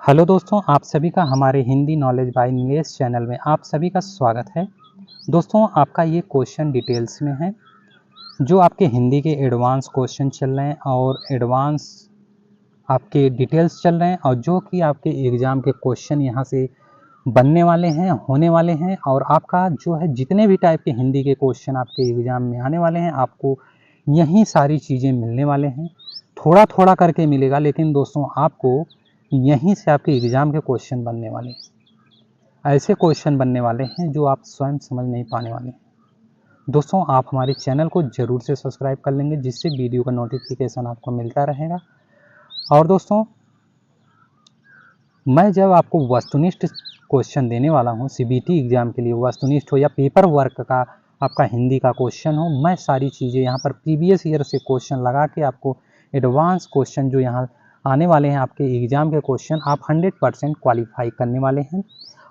Hello दोस्तों, आप सभी का हमारे Hindi knowledge by Nilesh channel में आप सभी का स्वागत है। दोस्तों, आपका ये क्वेश्चन डिटेल्स में है जो आपके हिंदी के एडवांस क्वेश्चन चल रहे हैं और एडवांस आपके डिटेल्स चल रहे हैं और जो कि आपके एग्ज़ाम के क्वेश्चन यहाँ से बनने वाले हैं, होने वाले हैं और आपका जो है जितने भी टाइप के हिंदी के क्वेश्चन आपके एग्ज़ाम में आने वाले हैं, आपको यही सारी चीज़ें मिलने वाले हैं। थोड़ा-थोड़ा करके मिलेगा, लेकिन दोस्तों आपको यहीं से आपके एग्ज़ाम के क्वेश्चन बनने वाले हैं। ऐसे क्वेश्चन बनने वाले हैं जो आप स्वयं समझ नहीं पाने वाले हैं। दोस्तों, आप हमारे चैनल को ज़रूर से सब्सक्राइब कर लेंगे, जिससे वीडियो का नोटिफिकेशन आपको मिलता रहेगा। और दोस्तों, मैं जब आपको वस्तुनिष्ठ क्वेश्चन देने वाला हूँ सीबीटी एग्ज़ाम के लिए, वस्तुनिष्ठ हो या पेपर वर्क का आपका हिंदी का क्वेश्चन हो, मैं सारी चीज़ें यहाँ पर प्रीवियस ईयर से क्वेश्चन लगा के आपको एडवांस क्वेश्चन जो यहाँ आने वाले हैं आपके एग्ज़ाम के क्वेश्चन, आप 100% क्वालिफाई करने वाले हैं।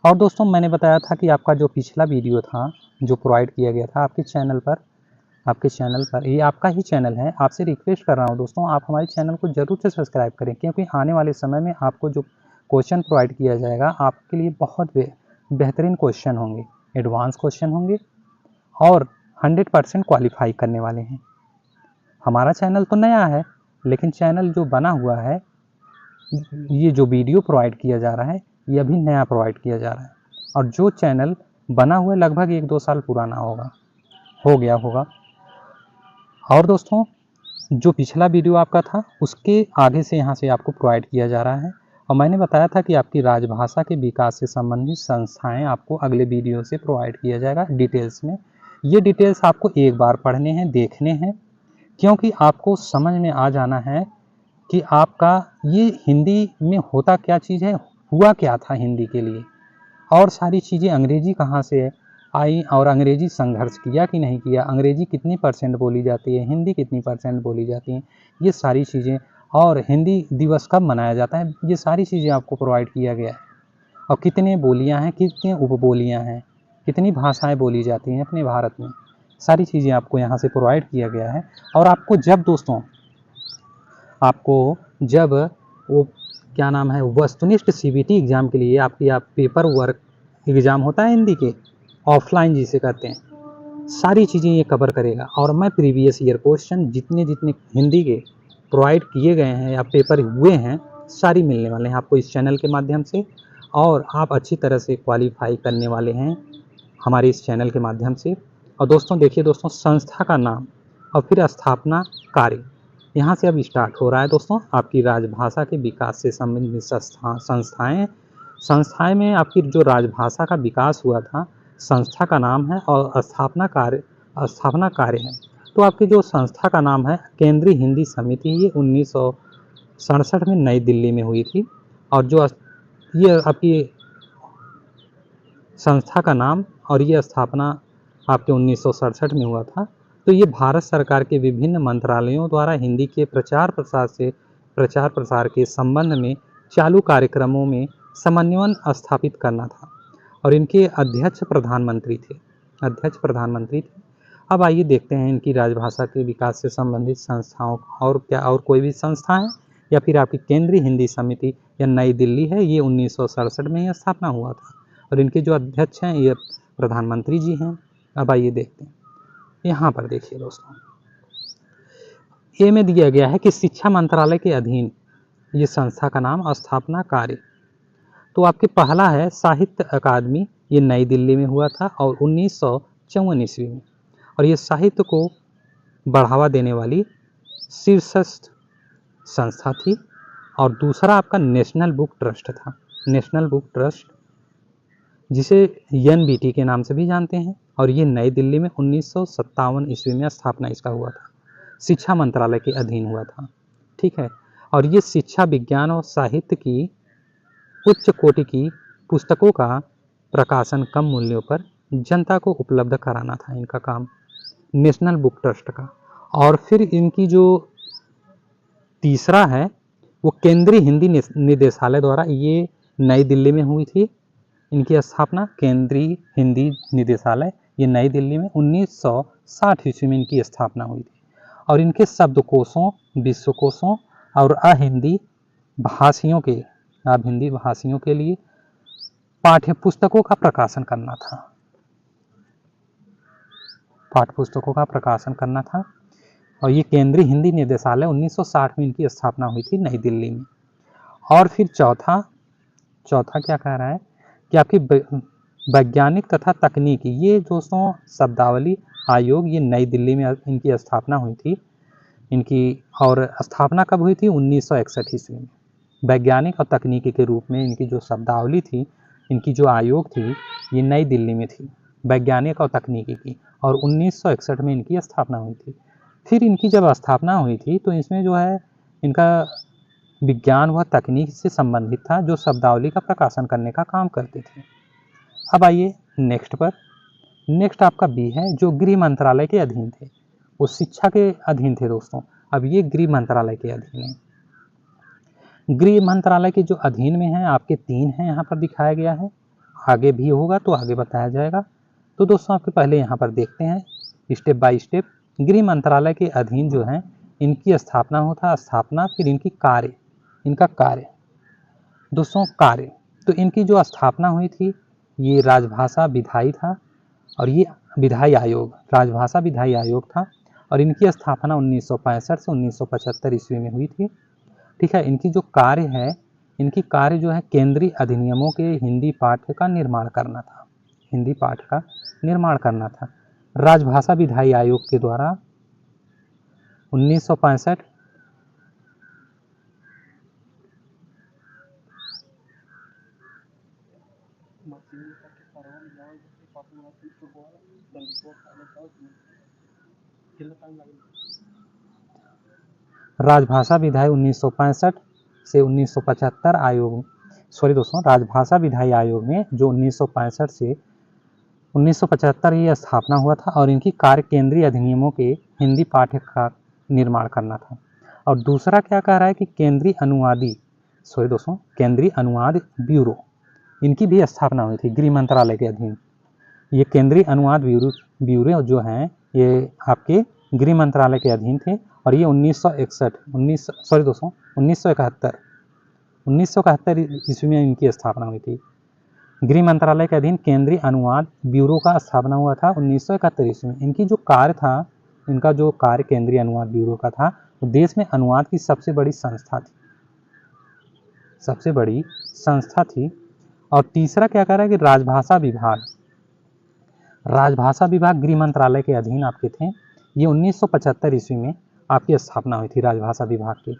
और दोस्तों, मैंने बताया था कि आपका जो पिछला वीडियो था, जो प्रोवाइड किया गया था आपके चैनल पर, ये आपका ही चैनल है, आपसे रिक्वेस्ट कर रहा हूँ दोस्तों, आप हमारे चैनल को ज़रूर से सब्सक्राइब करें, क्योंकि आने वाले समय में आपको जो क्वेश्चन प्रोवाइड किया जाएगा, आपके लिए बहुत बेहतरीन क्वेश्चन होंगे, एडवांस क्वेश्चन होंगे और 100% क्वालिफाई करने वाले हैं। हमारा चैनल तो नया है, लेकिन चैनल जो बना हुआ है, ये जो वीडियो प्रोवाइड किया जा रहा है, ये अभी नया प्रोवाइड किया जा रहा है। और जो चैनल बना हुआ है लगभग 1-2 साल पुराना हो गया होगा। और दोस्तों, जो पिछला वीडियो आपका था, उसके आगे से यहाँ से आपको प्रोवाइड किया जा रहा है। और मैंने बताया था कि आपकी राजभाषा के विकास से संबंधित संस्थाएं आपको अगले वीडियो से प्रोवाइड किया जाएगा डिटेल्स में। ये डिटेल्स आपको एक बार पढ़ने हैं, देखने हैं, क्योंकि आपको समझ में आ जाना है कि आपका ये हिंदी में होता क्या चीज़ है, हुआ क्या था हिंदी के लिए, और सारी चीज़ें अंग्रेजी कहाँ से आई और अंग्रेजी संघर्ष किया कि नहीं किया, अंग्रेजी कितनी % बोली जाती है, हिंदी कितनी % बोली जाती है, ये सारी चीज़ें, और हिंदी दिवस कब मनाया जाता है, ये सारी चीज़ें आपको प्रोवाइड किया गया है। और कितने बोलियाँ हैं, कितने उपबोलियाँ हैं, कितनी भाषाएं बोली जाती हैं अपने भारत में, सारी चीज़ें आपको यहाँ से प्रोवाइड किया गया है। और आपको जब दोस्तों, आपको जब वो क्या नाम है, वस्तुनिष्ठ सीबीटी एग्ज़ाम के लिए आपकी पेपर वर्क एग्ज़ाम होता है हिंदी के, ऑफलाइन जिसे कहते हैं, सारी चीज़ें ये कवर करेगा। और मैं प्रीवियस ईयर क्वेश्चन जितने जितने हिंदी के प्रोवाइड किए गए हैं या पेपर हुए हैं, सारी मिलने वाले हैं आपको इस चैनल के माध्यम से, और आप अच्छी तरह से क्वालिफाई करने वाले हैं हमारे इस चैनल के माध्यम से। और दोस्तों देखिए दोस्तों, संस्था का नाम और फिर स्थापना कार्य, यहाँ से अब स्टार्ट हो रहा है दोस्तों। आपकी राजभाषा के विकास से संबंधित संस्थाएं में आपकी जो राजभाषा का विकास हुआ था, संस्था का नाम है, और स्थापना कार्य है। तो आपकी जो संस्था का नाम है केंद्रीय हिंदी समिति, ये 1967 में नई दिल्ली में हुई थी। और जो ये आपकी संस्था का नाम और ये स्थापना आपके 1967 में हुआ था। तो ये भारत सरकार के विभिन्न मंत्रालयों द्वारा हिंदी के प्रचार प्रसार के संबंध में चालू कार्यक्रमों में समन्वय स्थापित करना था। और इनके अध्यक्ष प्रधानमंत्री थे। अब आइए देखते हैं इनकी राजभाषा के विकास से संबंधित संस्थाओं, और क्या और कोई भी संस्था है या फिर आपकी केंद्रीय हिंदी समिति या नई दिल्ली है, ये 1967 में ही स्थापना हुआ था। और इनके जो अध्यक्ष हैं ये प्रधानमंत्री जी हैं। अब आइए देखते हैं, यहाँ पर देखिए दोस्तों, ए में दिया गया है कि शिक्षा मंत्रालय के अधीन ये संस्था का नाम, स्थापना कार्य। तो आपके पहला है साहित्य अकादमी, ये नई दिल्ली में हुआ था और 1954 ईस्वी में। और ये साहित्य को बढ़ावा देने वाली शीर्षस्थ संस्था थी। और दूसरा आपका नेशनल बुक ट्रस्ट था, नेशनल बुक ट्रस्ट, जिसे एनबीटी के नाम से भी जानते हैं। और ये नई दिल्ली में 1957 ईस्वी में स्थापना इसका हुआ था, शिक्षा मंत्रालय के अधीन हुआ था, ठीक है। और ये शिक्षा, विज्ञान और साहित्य की उच्च कोटि की पुस्तकों का प्रकाशन कम मूल्यों पर जनता को उपलब्ध कराना था इनका काम, नेशनल बुक ट्रस्ट का। और फिर इनकी जो तीसरा है वो केंद्रीय हिंदी निदेशालय द्वारा, ये नई दिल्ली में हुई थी इनकी स्थापना, केंद्रीय हिंदी निदेशालय, ये नई दिल्ली में 1960 ईस्वी में इनकी स्थापना हुई थी। और इनके शब्दकोशों, विश्वकोशों और अहिंदी भाषियों के आप हिंदी भाषियों के लिए पाठ्य पुस्तकों का प्रकाशन करना था, पाठ्य पुस्तकों का प्रकाशन करना था। और ये केंद्रीय हिंदी निदेशालय 1960 में इनकी स्थापना हुई थी नई दिल्ली में। और फिर चौथा क्या कह रहा है कि आपकी वैज्ञानिक तथा तकनीकी, ये दोस्तों शब्दावली आयोग, ये नई दिल्ली में इनकी स्थापना हुई थी इनकी। और स्थापना कब हुई थी? 1961 ईस्वी में। वैज्ञानिक और तकनीकी के रूप में इनकी जो शब्दावली थी, इनकी जो आयोग थी, ये नई दिल्ली में थी, वैज्ञानिक और तकनीकी की। और 1961 में इनकी स्थापना हुई थी। फिर इनकी जब स्थापना हुई थी तो इसमें जो है इनका विज्ञान व तकनीक से संबंधित था, जो शब्दावली का प्रकाशन करने का काम करते थे। अब आइए नेक्स्ट पर। नेक्स्ट आपका बी है, जो गृह मंत्रालय के अधीन थे, वो शिक्षा के अधीन थे दोस्तों। अब ये गृह मंत्रालय के अधीन है। गृह मंत्रालय के जो अधीन में है आपके 3 हैं, यहाँ पर दिखाया गया है। आगे भी होगा तो आगे बताया जाएगा। तो दोस्तों आपके पहले यहाँ पर देखते हैं स्टेप बाय स्टेप। गृह मंत्रालय के अधीन जो है इनकी स्थापना होता, स्थापना, फिर इनकी कार्य, इनका कार्य दोस्तों, कार्य। तो इनकी जो स्थापना हुई थी, ये राजभाषा विधायी था, और ये विधायी आयोग, राजभाषा विधायी आयोग था। और इनकी स्थापना 1965 से 1975 ईस्वी में हुई थी। ठीक है। इनकी जो कार्य है, इनकी कार्य जो है केंद्रीय अधिनियमों के हिंदी पाठ्य का निर्माण करना था, हिंदी पाठ का निर्माण करना था। राजभाषा विधायी आयोग के द्वारा 1965 राजभाषा विधायी 1965 से 1975 आयोग, सॉरी दोस्तों, राजभाषा विधायी आयोग में जो 1965 से 1975 ये स्थापना हुआ था। और इनकी कार्य केंद्रीय अधिनियमों के हिंदी पाठ्य का निर्माण करना था। और दूसरा क्या कह रहा है कि केंद्रीय अनुवादी, सॉरी दोस्तों, केंद्रीय अनुवाद ब्यूरो, इनकी भी स्थापना हुई थी गृह मंत्रालय के अधीन। ये केंद्रीय अनुवाद ब्यूरो जो हैं ये आपके गृह मंत्रालय के अधीन थे। और ये 1971 ईस्वी में इनकी स्थापना हुई थी। गृह मंत्रालय के अधीन केंद्रीय अनुवाद ब्यूरो का स्थापना हुआ था 1971 ईस्वी में। इनकी जो कार्य था, इनका जो कार्य केंद्रीय अनुवाद ब्यूरो का था, वो देश में अनुवाद की सबसे बड़ी संस्था थी, सबसे बड़ी संस्था थी। और तीसरा क्या कह रहा है कि राजभाषा विभाग, राजभाषा विभाग गृह मंत्रालय के अधीन आपके थे। ये 1975 ईस्वी में आपकी स्थापना हुई थी राजभाषा विभाग की।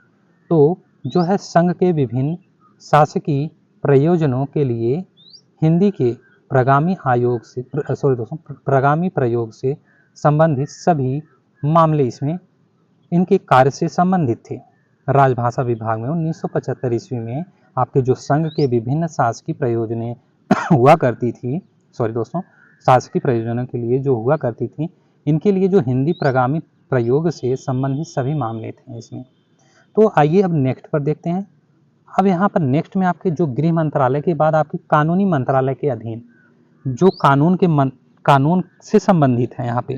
तो जो है संघ के विभिन्न शासकीय प्रयोजनों के लिए हिंदी के प्रगामी आयोग से, सॉरी दोस्तों, प्रगामी प्रयोग से संबंधित सभी मामले इसमें इनके कार्य से संबंधित थे। राजभाषा विभाग में 1975 ईस्वी में आपके जो संघ के विभिन्न शासकीय प्रयोजनें हुआ करती थी, सॉरी दोस्तों, शासकीय प्रयोजनों के लिए जो हुआ करती थी, इनके लिए जो हिंदी प्रगामी प्रयोग से संबंधित सभी मामले थे इसमें। तो आइए अब नेक्स्ट पर देखते हैं। अब यहाँ पर नेक्स्ट में आपके जो गृह मंत्रालय के बाद आपकी कानूनी मंत्रालय के अधीन जो कानून से संबंधित है, यहाँ पे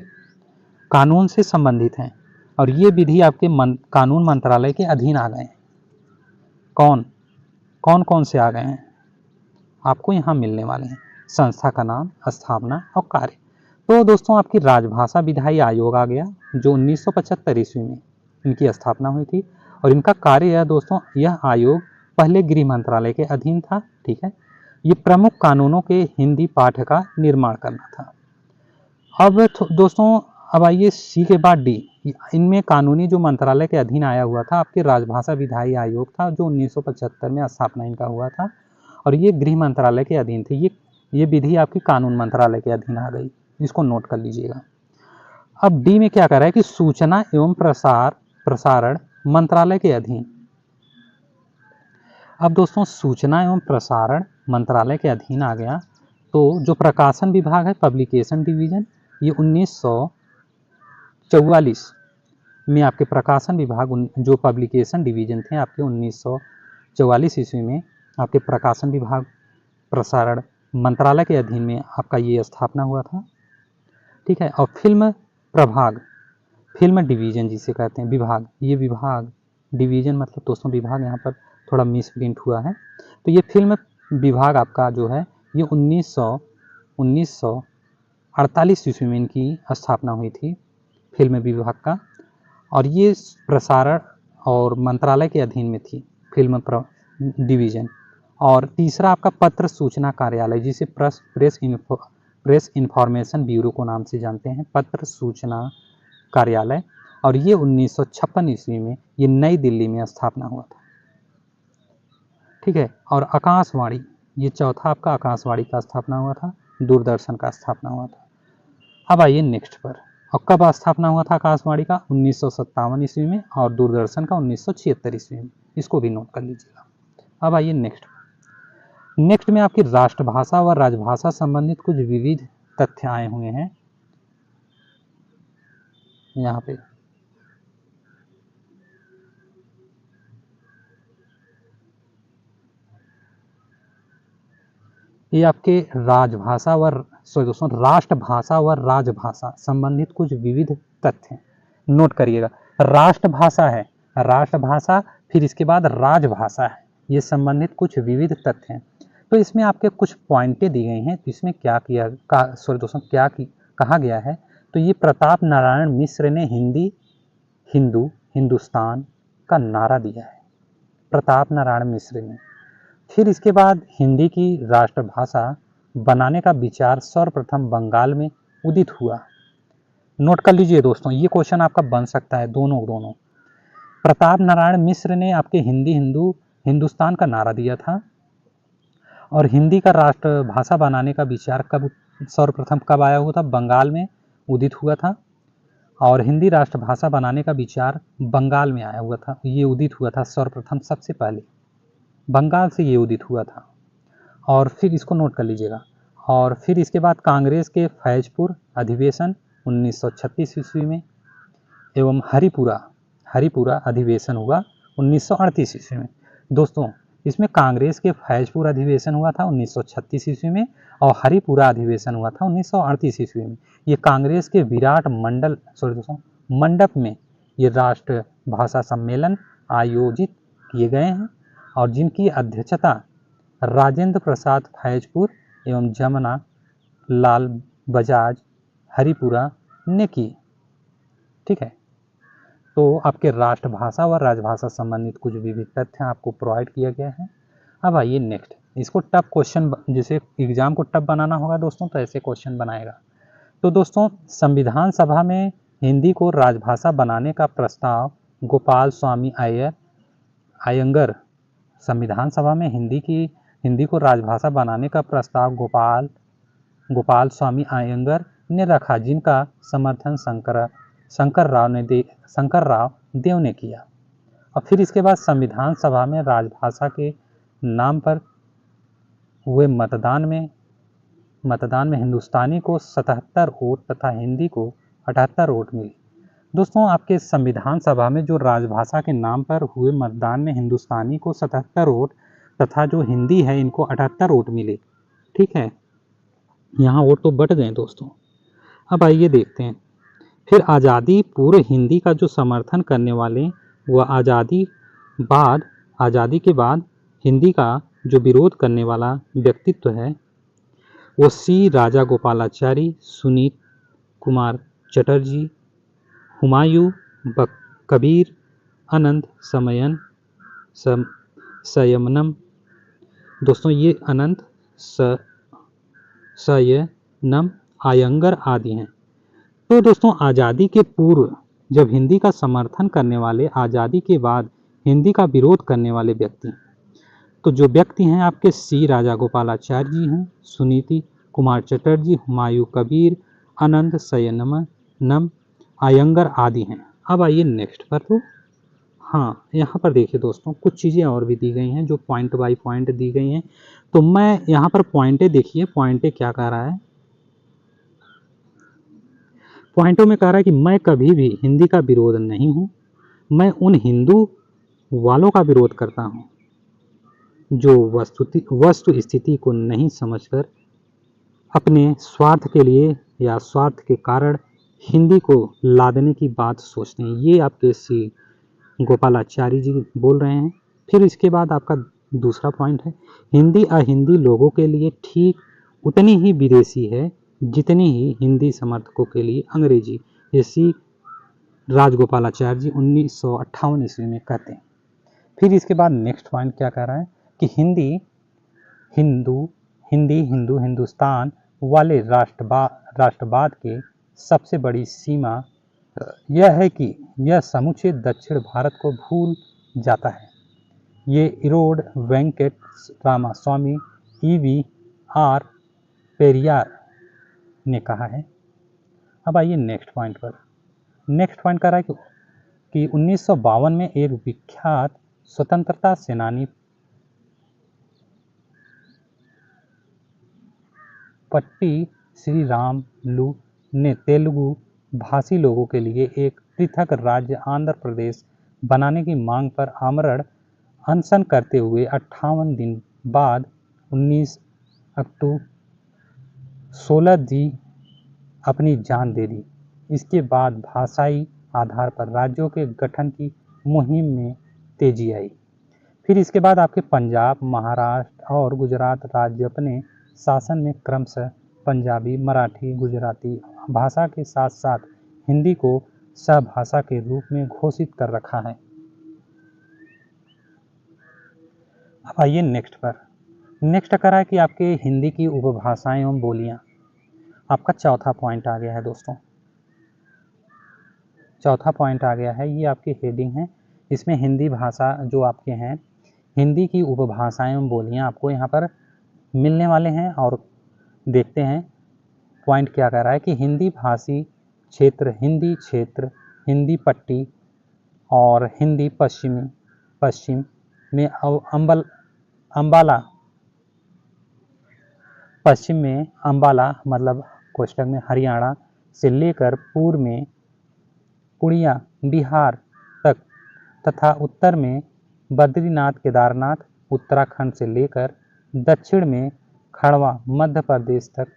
कानून से संबंधित हैं, और ये विधि आपके कानून मंत्रालय के अधीन आ गए हैं। कौन से आ गए हैं आपको यहाँ मिलने वाले हैं। संस्था का नाम, स्थापना और कार्य। तो दोस्तों आपकी राजभाषा विधायी आयोग आ गया, जो 1975 ईस्वी में इनकी स्थापना हुई थी। और इनका कार्य है दोस्तों, यह आयोग पहले गृह मंत्रालय के अधीन था। ठीक है। ये प्रमुख कानूनों के हिंदी पाठ का निर्माण करना था। अब दोस्तों अब आइए सी के बाद डी। इनमें कानूनी जो मंत्रालय के अधीन आया हुआ था आपके राजभाषा विधायी आयोग था, जो 1975 में स्थापना इनका हुआ था। और ये गृह मंत्रालय के अधीन थे। ये विधि आपकी कानून मंत्रालय के अधीन आ गई, इसको नोट कर लीजिएगा। अब डी में क्या कर रहा है कि सूचना एवं प्रसारण मंत्रालय के अधीन। अब दोस्तों सूचना एवं प्रसारण मंत्रालय के अधीन आ गया। तो जो प्रकाशन विभाग है, पब्लिकेशन डिवीजन, ये 1944 में आपके प्रकाशन विभाग, जो पब्लिकेशन डिवीजन थे आपके 1944 ईस्वी में आपके प्रकाशन विभाग प्रसारण मंत्रालय के अधीन में आपका ये स्थापना हुआ था। ठीक है। और फिल्म प्रभाग, फिल्म डिवीजन जिसे कहते हैं विभाग, ये विभाग डिवीजन मतलब दोस्तों विभाग, यहाँ पर थोड़ा मिस प्रिंट हुआ है। तो ये फिल्म विभाग आपका जो है ये 1948 ईस्वी में इनकी स्थापना हुई थी, फिल्म विभाग का। और ये प्रसारण और मंत्रालय के अधीन में थी फिल्म डिवीजन। और तीसरा आपका पत्र सूचना कार्यालय, जिसे प्रेस इन्फॉर्मेशन ब्यूरो को नाम से जानते हैं, पत्र सूचना कार्यालय। और ये 1956 ईस्वी में ये नई दिल्ली में स्थापना हुआ था। ठीक है। और आकाशवाणी, ये चौथा आपका आकाशवाणी का स्थापना हुआ था, दूरदर्शन का स्थापना हुआ था। अब आइए नेक्स्ट पर, और कब स्थापना हुआ था आकाशवाणी का? 1957 ईस्वी में, और दूरदर्शन का 1976 ईस्वी में। इसको भी नोट कर लीजिएगा। अब आइए नेक्स्ट में आपकी राष्ट्रभाषा व राजभाषा संबंधित कुछ विविध तथ्य आए हुए हैं यहाँ पे। ये आपके राजभाषा व दोस्तों राष्ट्रभाषा व राजभाषा संबंधित कुछ विविध तथ्य नोट करिएगा। राष्ट्रभाषा है, राष्ट्रभाषा, फिर इसके बाद राजभाषा है, ये संबंधित कुछ विविध तथ्य हैं। तो इसमें आपके कुछ पॉइंटें दी गई हैं। तो इसमें क्या कहा गया है? तो ये प्रताप नारायण मिश्र ने हिंदी, हिंदू, हिंदुस्तान का नारा दिया है, प्रताप नारायण मिश्र ने। फिर इसके बाद हिंदी की राष्ट्रभाषा बनाने का विचार सर्वप्रथम बंगाल में उदित हुआ। नोट कर लीजिए दोस्तों, ये क्वेश्चन आपका बन सकता है, दोनों। प्रताप नारायण मिश्र ने आपके हिंदी, हिंदू, हिंदुस्तान का नारा दिया था। और हिंदी का राष्ट्रभाषा बनाने का विचार सर्वप्रथम कब आया हुआ था? बंगाल में उदित हुआ था। और हिंदी राष्ट्रभाषा बनाने का विचार बंगाल में आया हुआ था, ये उदित हुआ था सर्वप्रथम, सबसे पहले बंगाल से ये उदित हुआ था। और फिर इसको नोट कर लीजिएगा। और फिर इसके बाद कांग्रेस के फैजपुर अधिवेशन 1936 ईस्वी में, एवं हरिपुरा अधिवेशन हुआ 1938 ईस्वी में। दोस्तों इसमें कांग्रेस के फैजपुर अधिवेशन हुआ था 1936 ईस्वी में, और हरिपुरा अधिवेशन हुआ था 1938 ईस्वी में। ये कांग्रेस के विराट मंडप में ये राष्ट्र भाषा सम्मेलन आयोजित किए गए हैं, और जिनकी अध्यक्षता राजेंद्र प्रसाद फैजपुर एवं जमुना लाल बजाज हरिपुरा ने की। ठीक है। तो आपके राष्ट्रभाषा व राजभाषा संबंधित कुछ विविध तथ्य आपको प्रोवाइड किया गया है। अब आइए नेक्स्ट, इसको टफ क्वेश्चन, जैसे एग्जाम को टफ बनाना होगा दोस्तों तो ऐसे क्वेश्चन बनाएगा। तो दोस्तों संविधान सभा में हिंदी को राजभाषा बनाने का प्रस्ताव गोपाल स्वामी अयंगर, संविधान सभा में हिंदी को राजभाषा बनाने का प्रस्ताव गोपाल स्वामी अयंगर ने रखा, जिनका समर्थन शंकर राव देव ने किया। और फिर इसके बाद संविधान सभा में राजभाषा के नाम पर हुए मतदान में हिंदुस्तानी को 77 वोट तथा हिंदी को 78 वोट मिले। दोस्तों आपके संविधान सभा में जो राजभाषा के नाम पर हुए मतदान में हिंदुस्तानी को 77 वोट तथा जो हिंदी है इनको 78 वोट मिले। ठीक है, यहाँ वोट तो बढ़ गए दोस्तों। अब आइए देखते हैं, फिर आज़ादी पूर्व हिंदी का जो समर्थन करने वाले व आज़ादी के बाद हिंदी का जो विरोध करने वाला व्यक्तित्व है वो सी राजागोपालाचारी, सुनीत कुमार चटर्जी, हुमायूं कबीर, अनंत संयमनम। दोस्तों ये अनंत संयमनम अयंगर आदि हैं। तो दोस्तों आज़ादी के पूर्व जब हिंदी का समर्थन करने वाले, आज़ादी के बाद हिंदी का विरोध करने वाले व्यक्ति, तो जो व्यक्ति हैं आपके सी राजागोपालाचारी जी हैं, सुनीति कुमार चटर्जी, हुमायूं कबीर, अनंत संयमनम अयंगर आदि हैं। अब आइए नेक्स्ट पर। तो हाँ, यहाँ पर देखिए दोस्तों कुछ चीज़ें और भी दी गई हैं जो पॉइंट बाय पॉइंट दी गई हैं। तो मैं यहाँ पर पॉइंटें देखिए, पॉइंटें क्या कह रहा है, पॉइंटों में कह रहा है कि मैं कभी भी हिंदी का विरोध नहीं हूँ, मैं उन हिंदू वालों का विरोध करता हूँ जो वस्तु स्थिति को नहीं समझकर अपने स्वार्थ के लिए या स्वार्थ के कारण हिंदी को लादने की बात सोचते हैं। ये आपके सी गोपालाचारी जी बोल रहे हैं। फिर इसके बाद आपका दूसरा पॉइंट है, हिंदी अहिंदी लोगों के लिए ठीक उतनी ही विदेशी है जितनी ही हिंदी समर्थकों के लिए अंग्रेजी। ये सी राजगोपालाचार्य जी 1958 ईस्वी में कहते हैं। फिर इसके बाद नेक्स्ट पॉइंट क्या कह रहा है कि हिंदी हिंदू हिंदुस्तान वाले राष्ट्रवाद के सबसे बड़ी सीमा यह है कि यह समूचे दक्षिण भारत को भूल जाता है। ये इरोड वेंकट रामास्वामी EVR पेरियार ने कहा है। अब आइए नेक्स्ट पॉइंट पर। नेक्स्ट पॉइंट कह रहा है कि 1952 में एक विख्यात स्वतंत्रता सेनानी पट्टी श्री रामुलु ने तेलुगु भाषी लोगों के लिए एक पृथक राज्य आंध्र प्रदेश बनाने की मांग पर आमरण अनशन करते हुए 58 दिन बाद 19 अक्टूबर 16 जी अपनी जान दे दी। इसके बाद भाषाई आधार पर राज्यों के गठन की मुहिम में तेजी आई। फिर इसके बाद आपके पंजाब, महाराष्ट्र और गुजरात राज्य अपने शासन में क्रमशः पंजाबी, मराठी, गुजराती भाषा के साथ साथ हिंदी को सहभाषा के रूप में घोषित कर रखा है। अब आइए नेक्स्ट पर। नेक्स्ट कह रहा है कि आपके हिंदी की उपभाषाएं एवं बोलियां। आपका चौथा पॉइंट आ गया है दोस्तों, चौथा पॉइंट आ गया है। ये आपकी हेडिंग है। इसमें हिंदी भाषा जो आपके हैं, हिंदी की उपभाषाएं एवं बोलियां आपको यहाँ पर मिलने वाले हैं। और देखते हैं पॉइंट क्या कह रहा है कि हिंदी भाषी क्षेत्र, हिंदी क्षेत्र, हिंदी पट्टी और हिंदी पश्चिम में अम्बाला, पश्चिम में अम्बाला मतलब कोष्टक में हरियाणा से लेकर पूर्व में पुड़िया बिहार तक तथा उत्तर में बद्रीनाथ केदारनाथ उत्तराखंड से लेकर दक्षिण में खड़वा मध्य प्रदेश तक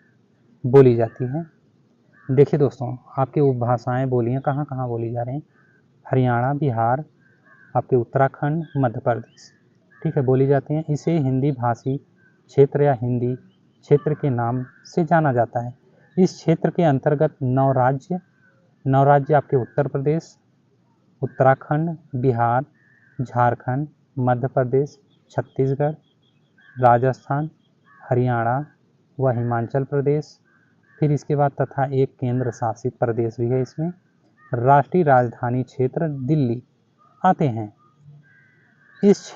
बोली जाती है। देखिए दोस्तों, आपके उपभाषाएं बोलियां कहाँ कहाँ बोली जा रही हैं। हरियाणा, बिहार, आपके उत्तराखंड, मध्य प्रदेश, ठीक है, बोली जाती हैं। इसे हिंदी भाषी क्षेत्र या हिंदी क्षेत्र के नाम से जाना जाता है। इस क्षेत्र के अंतर्गत 9 राज्य आपके उत्तर प्रदेश, उत्तराखंड, बिहार, झारखंड, मध्य प्रदेश, छत्तीसगढ़, राजस्थान, हरियाणा व हिमाचल प्रदेश। फिर इसके बाद तथा एक केंद्र शासित प्रदेश भी है इसमें। राष्ट्रीय राजधानी क्षेत्र दिल्ली आते हैं। इस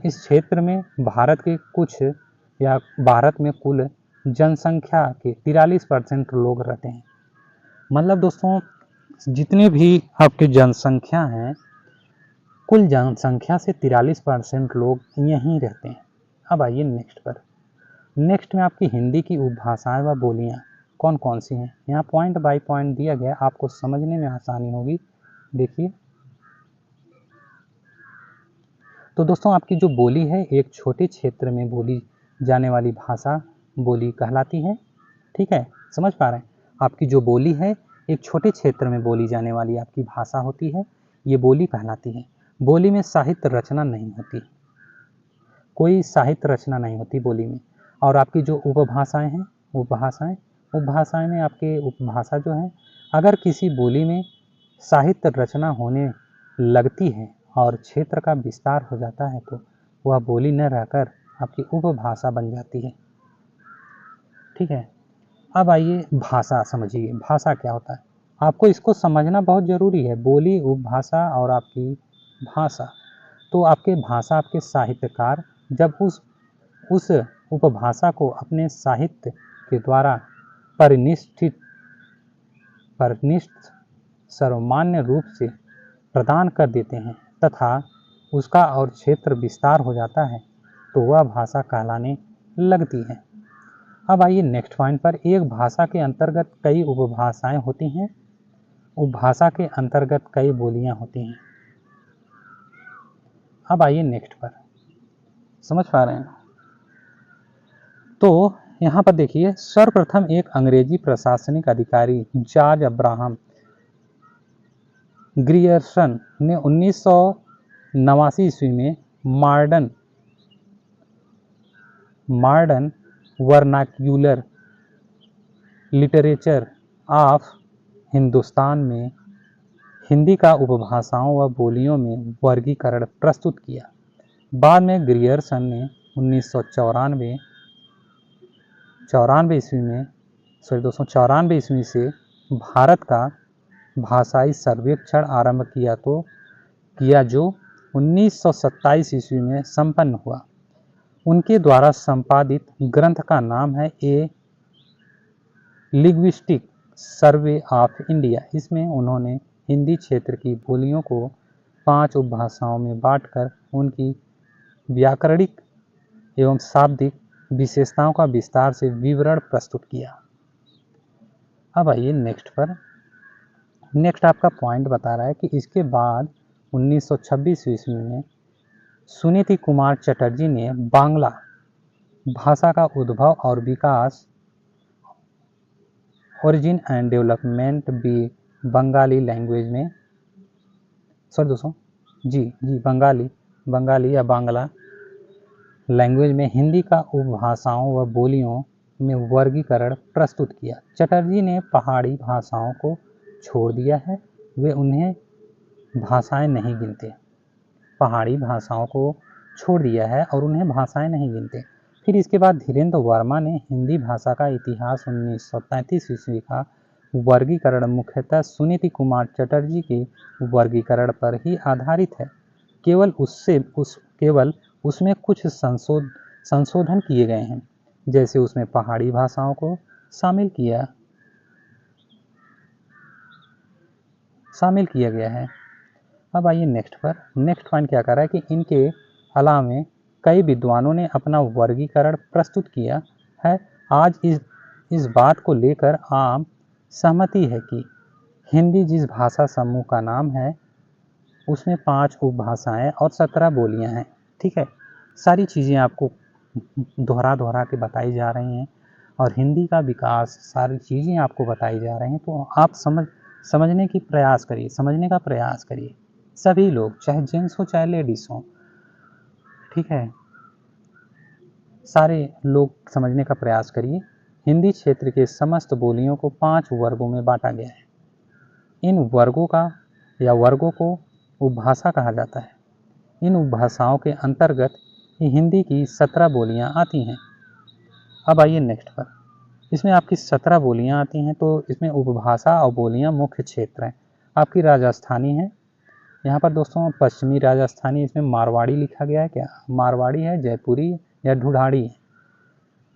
क्षेत्र में भारत के भारत में कुल जनसंख्या के 43% लोग रहते हैं। मतलब दोस्तों, जितने भी आपके जनसंख्या हैं, कुल जनसंख्या से 43% लोग यहीं रहते हैं। अब आइए नेक्स्ट पर। नेक्स्ट में आपकी हिंदी की उपभाषाएं व बोलियां कौन कौन सी हैं। यहाँ पॉइंट बाय पॉइंट दिया गया, आपको समझने में आसानी होगी। देखिए तो दोस्तों, आपकी जो बोली है एक छोटे क्षेत्र में बोली जाने वाली भाषा बोली कहलाती है। ठीक है, समझ पा रहे हैं। आपकी जो बोली है एक छोटे क्षेत्र में बोली जाने वाली आपकी भाषा होती है, ये बोली कहलाती है। बोली में साहित्य रचना नहीं होती, कोई साहित्य रचना नहीं होती बोली में। और आपकी जो उपभाषाएं हैं, उपभाषाएं में आपके उपभाषा जो है, अगर किसी बोली में साहित्य रचना होने लगती है और क्षेत्र का विस्तार हो जाता है तो वह बोली न रहकर आपकी उपभाषा बन जाती है। ठीक है, अब आइए भाषा समझिए। भाषा क्या होता है, आपको इसको समझना बहुत ज़रूरी है। बोली, उपभाषा और आपकी भाषा। तो आपके भाषा, आपके साहित्यकार जब उस उपभाषा को अपने साहित्य के द्वारा परिनिष्ठ सर्वमान्य रूप से प्रदान कर देते हैं तथा उसका और क्षेत्र विस्तार हो जाता है तो वह भाषा कहलाने लगती है। अब आइए नेक्स्ट पॉइंट पर। एक भाषा के अंतर्गत कई उपभाषाएं होती हैं, उपभाषा के अंतर्गत कई बोलियां होती हैं। अब आइए नेक्स्ट पर, समझ पा रहे हैं। तो यहाँ पर देखिए, सर्वप्रथम एक अंग्रेजी प्रशासनिक अधिकारी जॉर्ज अब्राहम ग्रियर्सन ने 1989 ईस्वी में modern vernacular literature of Hindustan में हिंदी का उपभाषाओं व बोलियों में वर्गीकरण प्रस्तुत किया। बाद में ग्रियर्सन ने 1994 ईस्वी से भारत का भाषाई सर्वेक्षण आरंभ किया जो 1927 ईस्वी में संपन्न हुआ। उनके द्वारा संपादित ग्रंथ का नाम है ए लिंग्विस्टिक सर्वे ऑफ इंडिया। इसमें उन्होंने हिंदी क्षेत्र की बोलियों को 5 उपभाषाओं में बांटकर उनकी व्याकरणिक एवं शाब्दिक विशेषताओं का विस्तार से विवरण प्रस्तुत किया। अब आइए नेक्स्ट आपका पॉइंट बता रहा है कि इसके बाद 1926 ईस्वी में सुनीति कुमार चटर्जी ने बांग्ला भाषा का उद्भव और विकास origin and development Bengali language में बंगाली या बांग्ला लैंग्वेज में हिंदी का उपभाषाओं व बोलियों में वर्गीकरण प्रस्तुत किया। चटर्जी ने पहाड़ी भाषाओं को छोड़ दिया है, वे उन्हें भाषाएं नहीं गिनते। पहाड़ी भाषाओं को छोड़ दिया है और उन्हें भाषाएं नहीं गिनते। फिर इसके बाद धीरेन्द्र वर्मा ने हिंदी भाषा का इतिहास 1933 ईस्वी का वर्गीकरण मुख्यतः सुनीति कुमार चटर्जी के वर्गीकरण पर ही आधारित है। केवल उसमें कुछ संशोधन किए गए हैं, जैसे उसमें पहाड़ी भाषाओं को शामिल किया गया है। अब आइए नेक्स्ट पॉइंट क्या कर रहा है कि इनके अलावा कई विद्वानों ने अपना वर्गीकरण प्रस्तुत किया है। आज इस बात को लेकर आम सहमति है कि हिंदी जिस भाषा समूह का नाम है उसमें 5 उपभाषाएं और 17 बोलियां हैं। ठीक है, सारी चीज़ें आपको दोहरा के बताई जा रही हैं और हिंदी का विकास सारी चीज़ें आपको बताई जा रही हैं। तो आप समझने का प्रयास करिए, सभी लोग, चाहे जेंट्स हो चाहे लेडीज हो। ठीक है, सारे लोग समझने का प्रयास करिए। हिंदी क्षेत्र के समस्त बोलियों को 5 वर्गों में बांटा गया है। इन वर्गों को उपभाषा कहा जाता है। इन उपभाषाओं के अंतर्गत हिंदी की 17 बोलियां आती हैं। अब आइए नेक्स्ट पर, इसमें आपकी 17 बोलियां आती हैं। तो इसमें उपभाषा और बोलियां मुख्य क्षेत्र हैं। आपकी राजस्थानी है, यहाँ पर दोस्तों पश्चिमी राजस्थानी, इसमें मारवाड़ी लिखा गया है। क्या मारवाड़ी है, जयपुरी या ढूढ़ाड़ी है।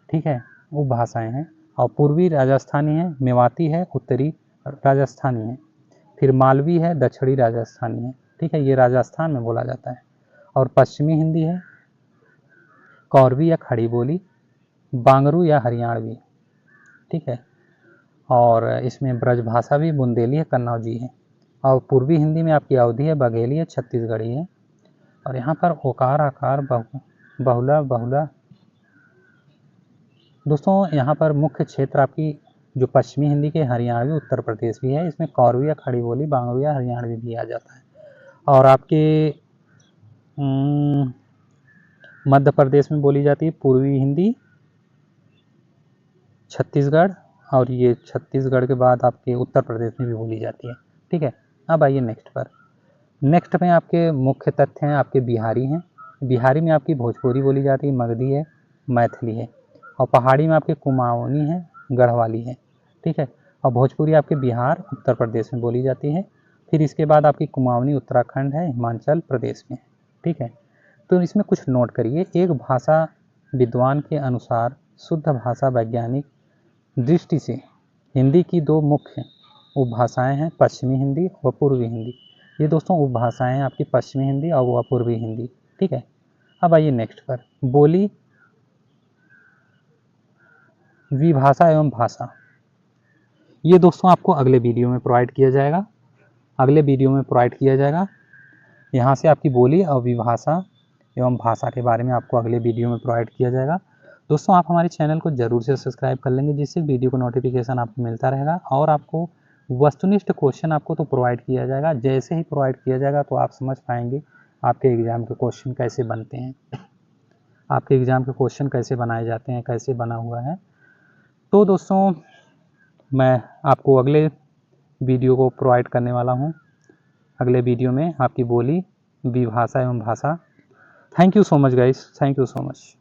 ठीक है, उपभाषाएं हैं। और पूर्वी राजस्थानी है, मेवाती है, उत्तरी राजस्थानी है, फिर मालवी है, दक्षिणी राजस्थानी है। ठीक है, ये राजस्थान में बोला जाता है। और पश्चिमी हिंदी है, कौरवी या खड़ी बोली, बांगरू या हरियाणवी। ठीक है, और इसमें ब्रजभाषा भी बुंदेली है, कन्नौजी है। और पूर्वी हिंदी में आपकी अवधी है, बघेली है, छत्तीसगढ़ी है। और यहाँ पर ओकार आकार बहुला दोस्तों, यहाँ पर मुख्य क्षेत्र आपकी जो पश्चिमी हिंदी के हरियाणवी उत्तर प्रदेश भी है। इसमें कौरवी या खड़ी बोली, बांगरू या हरियाणवी भी आ जाता है। और आपके मध्य प्रदेश में बोली जाती है पूर्वी हिंदी, छत्तीसगढ़, और ये छत्तीसगढ़ के बाद आपके उत्तर प्रदेश में भी बोली जाती है। ठीक है, अब आइए नेक्स्ट में आपके मुख्य तथ्य हैं। आपके बिहारी हैं, बिहारी में आपकी भोजपुरी बोली जाती है, मगधी है, मैथिली है। और पहाड़ी में आपके कुमाऊनी है, गढ़वाली है। ठीक है, और भोजपुरी आपके बिहार उत्तर प्रदेश में बोली जाती है। फिर इसके बाद आपकी कुमाऊनी उत्तराखंड है, हिमाचल प्रदेश में। ठीक है, तो इसमें कुछ नोट करिए। एक भाषा विद्वान के अनुसार शुद्ध भाषा वैज्ञानिक दृष्टि से हिंदी की 2 मुख्य उपभाषाएं हैं, पश्चिमी हिंदी व पूर्वी हिंदी। ये दोस्तों उपभाषाएं हैं आपकी पश्चिमी हिंदी और व पूर्वी हिंदी। ठीक है, अब आइए नेक्स्ट पर, बोली, विभाषा एवं भाषा। ये दोस्तों आपको अगले वीडियो में प्रोवाइड किया जाएगा। यहाँ से आपकी बोली और विभाषा एवं भाषा के बारे में आपको अगले वीडियो में प्रोवाइड किया जाएगा। दोस्तों आप हमारे चैनल को ज़रूर से सब्सक्राइब कर लेंगे, जिससे वीडियो को नोटिफिकेशन आपको मिलता रहेगा और आपको वस्तुनिष्ठ क्वेश्चन आपको तो प्रोवाइड किया जाएगा, जैसे ही प्रोवाइड किया जाएगा तो आप समझ पाएंगे आपके एग्ज़ाम के क्वेश्चन कैसे बनते हैं, आपके एग्ज़ाम के क्वेश्चन कैसे बनाए जाते हैं, कैसे बना हुआ है। तो दोस्तों मैं आपको अगले वीडियो को प्रोवाइड करने वाला हूँ, अगले वीडियो में आपकी बोली, विभाषा एवं भाषा। Thank you so much guys, thank you so much.